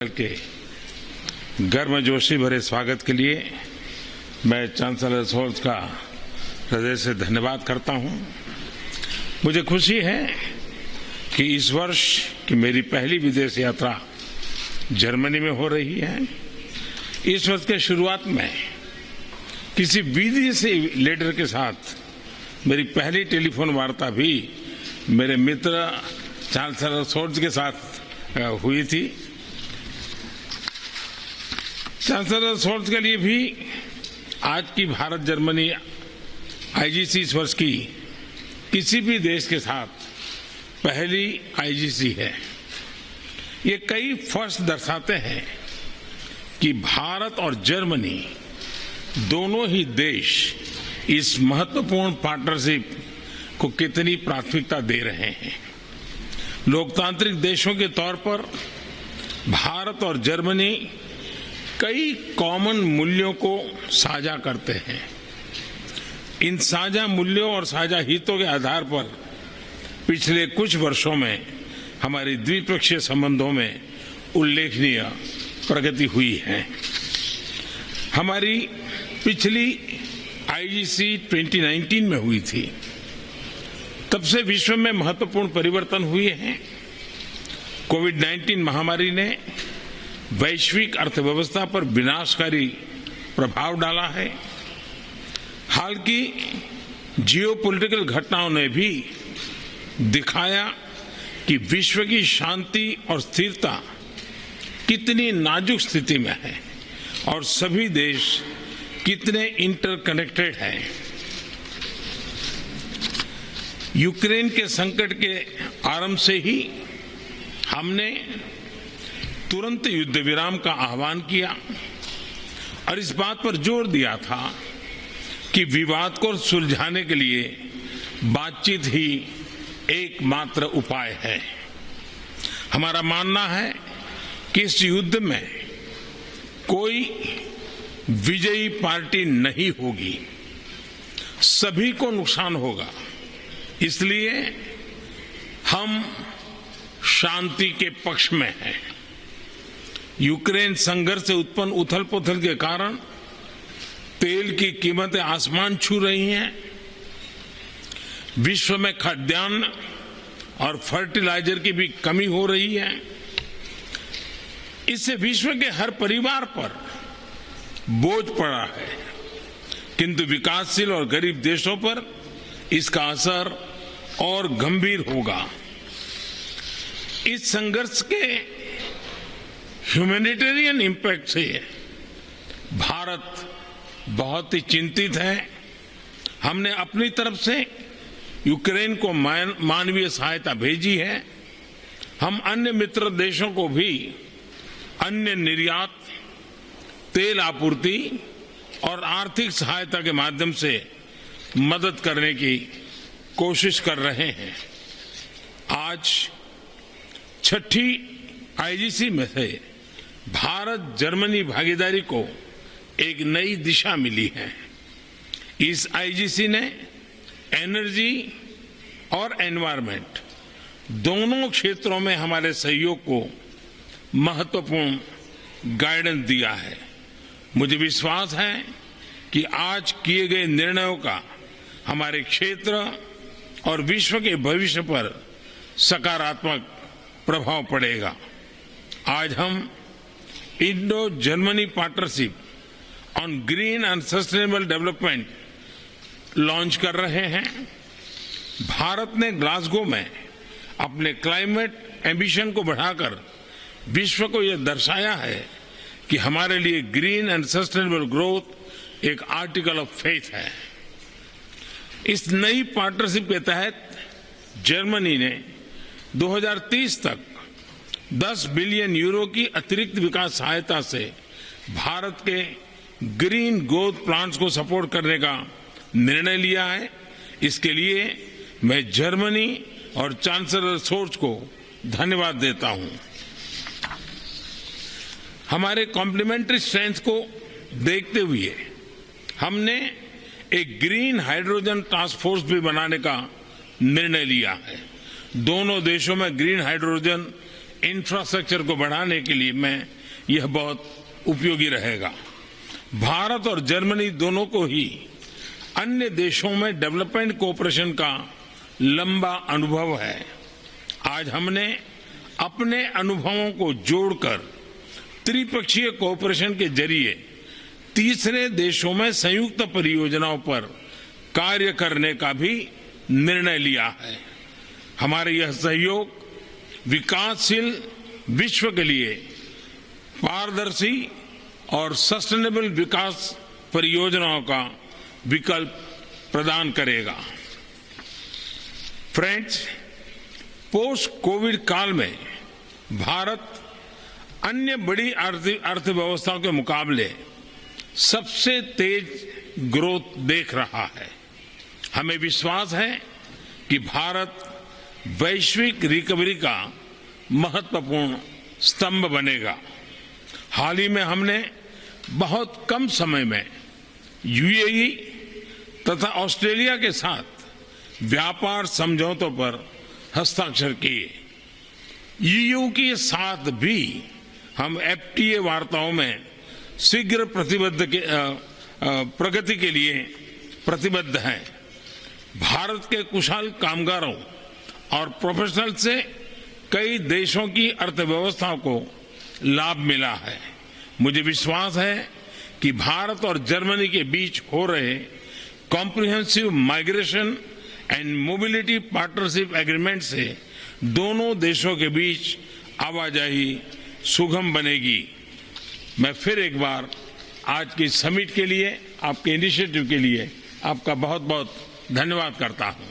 के गर्मजोशी भरे स्वागत के लिए मैं चांसलर शोल्ज का हृदय से धन्यवाद करता हूं। मुझे खुशी है कि इस वर्ष की मेरी पहली विदेश यात्रा जर्मनी में हो रही है। इस वर्ष के शुरुआत में किसी विदेशी लीडर के साथ मेरी पहली टेलीफोन वार्ता भी मेरे मित्र चांसलर शोल्ज के साथ हुई थी। चांसलर शोल्ज के लिए भी आज की भारत जर्मनी आईजीसी इस वर्ष की किसी भी देश के साथ पहली आईजीसी है। ये कई फर्स्ट दर्शाते हैं कि भारत और जर्मनी दोनों ही देश इस महत्वपूर्ण पार्टनरशिप को कितनी प्राथमिकता दे रहे हैं। लोकतांत्रिक देशों के तौर पर भारत और जर्मनी कई कॉमन मूल्यों को साझा करते हैं। इन साझा मूल्यों और साझा हितों के आधार पर पिछले कुछ वर्षों में हमारी द्विपक्षीय संबंधों में उल्लेखनीय प्रगति हुई है। हमारी पिछली आईजीसी 2019 में हुई थी। तब से विश्व में महत्वपूर्ण परिवर्तन हुए हैं। कोविड-19 महामारी ने वैश्विक अर्थव्यवस्था पर विनाशकारी प्रभाव डाला है। हाल की जियोपॉलिटिकल घटनाओं ने भी दिखाया कि विश्व की शांति और स्थिरता कितनी नाजुक स्थिति में है और सभी देश कितने इंटरकनेक्टेड हैं। यूक्रेन के संकट के आरंभ से ही हमने तुरंत युद्ध विराम का आह्वान किया और इस बात पर जोर दिया था कि विवाद को सुलझाने के लिए बातचीत ही एकमात्र उपाय है। हमारा मानना है कि इस युद्ध में कोई विजयी पार्टी नहीं होगी, सभी को नुकसान होगा। इसलिए हम शांति के पक्ष में हैं। यूक्रेन संघर्ष से उत्पन्न उथल-पुथल के कारण तेल की कीमतें आसमान छू रही हैं। विश्व में खाद्यान्न और फर्टिलाइजर की भी कमी हो रही है। इससे विश्व के हर परिवार पर बोझ पड़ा है, किंतु विकासशील और गरीब देशों पर इसका असर और गंभीर होगा। इस संघर्ष के ह्यूमैनिटेरियन इम्पैक्ट से भारत बहुत ही चिंतित है। हमने अपनी तरफ से यूक्रेन को मानवीय सहायता भेजी है। हम अन्य मित्र देशों को भी अन्य निर्यात, तेल आपूर्ति और आर्थिक सहायता के माध्यम से मदद करने की कोशिश कर रहे हैं। आज छठी आईजीसी में से भारत जर्मनी भागीदारी को एक नई दिशा मिली है। इस आईजीसी ने एनर्जी और एनवायरनमेंट दोनों क्षेत्रों में हमारे सहयोग को महत्वपूर्ण गाइडेंस दिया है। मुझे विश्वास है कि आज किए गए निर्णयों का हमारे क्षेत्र और विश्व के भविष्य पर सकारात्मक प्रभाव पड़ेगा। आज हम Indo Germany partnership on green and sustainable development launch कर रहे हैं। भारत ने ग्लासगो में अपने क्लाइमेट एम्बिशन को बढ़ाकर विश्व को यह दर्शाया है कि हमारे लिए ग्रीन एंड सस्टेनेबल ग्रोथ एक आर्टिकल ऑफ फेथ है। इस नई पार्टनरशिप के तहत जर्मनी ने 2030 तक 10 बिलियन यूरो की अतिरिक्त विकास सहायता से भारत के ग्रीन ग्रोथ प्लान्स को सपोर्ट करने का निर्णय लिया है। इसके लिए मैं जर्मनी और चांसलर शोल्ज को धन्यवाद देता हूं। हमारे कॉम्प्लीमेंट्री स्ट्रेंथ को देखते हुए हमने एक ग्रीन हाइड्रोजन टास्क फोर्स भी बनाने का निर्णय लिया है। दोनों देशों में ग्रीन हाइड्रोजन इंफ्रास्ट्रक्चर को बढ़ाने के लिए में यह बहुत उपयोगी रहेगा। भारत और जर्मनी दोनों को ही अन्य देशों में डेवलपमेंट कोऑपरेशन का लंबा अनुभव है। आज हमने अपने अनुभवों को जोड़कर त्रिपक्षीय कोऑपरेशन के जरिए तीसरे देशों में संयुक्त परियोजनाओं पर कार्य करने का भी निर्णय लिया है। हमारे यह सहयोग विकासशील विश्व के लिए पारदर्शी और सस्टेनेबल विकास परियोजनाओं का विकल्प प्रदान करेगा। फ्रेंड्स, पोस्ट कोविड काल में भारत अन्य बड़ी अर्थव्यवस्थाओं के मुकाबले सबसे तेज ग्रोथ देख रहा है। हमें विश्वास है कि भारत वैश्विक रिकवरी का महत्वपूर्ण स्तंभ बनेगा। हाल ही में हमने बहुत कम समय में यूएई तथा ऑस्ट्रेलिया के साथ व्यापार समझौतों पर हस्ताक्षर किए। ईयू के साथ भी हम एफटीए वार्ताओं में शीघ्र प्रगति के लिए प्रतिबद्ध हैं। भारत के कुशल कामगारों और प्रोफेशनल से कई देशों की अर्थव्यवस्था को लाभ मिला है। मुझे विश्वास है कि भारत और जर्मनी के बीच हो रहे comprehensive migration and mobility partnership agreement से दोनों देशों के बीच आवाजाही सुगम बनेगी। मैं फिर एक बार आज की समिट के लिए, आपके इनिशिएटिव के लिए आपका बहुत बहुत धन्यवाद करता हूं।